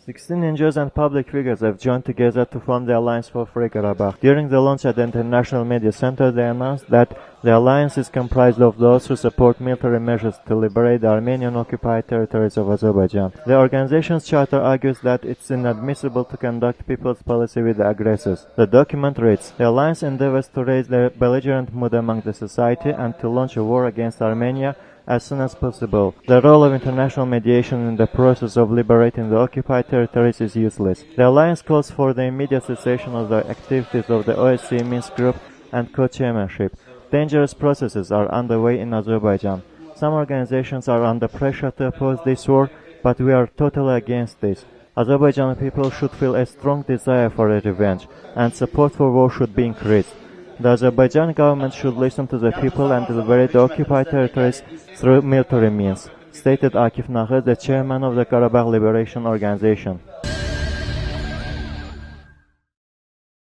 16 NGOs and public figures have joined together to form the Alliance for Free Karabakh. During the launch at the International Media Center, they announced that the alliance is comprised of those who support military measures to liberate the Armenian-occupied territories of Azerbaijan. The organization's charter argues that it's inadmissible to conduct people's policy with the aggressors. The document reads, "The alliance endeavors to raise the belligerent mood among the society and to launch a war against Armenia as soon as possible. The role of international mediation in the process of liberating the occupied territories is useless. The alliance calls for the immediate cessation of the activities of the OSCE Minsk Group and co-chairmanship. Dangerous processes are underway in Azerbaijan. Some organizations are under pressure to oppose this war, but we are totally against this. Azerbaijani people should feel a strong desire for a revenge, and support for war should be increased. The Azerbaijani government should listen to the people and liberate the occupied territories through military means," stated Akif Nakhed, the chairman of the Karabakh Liberation Organization.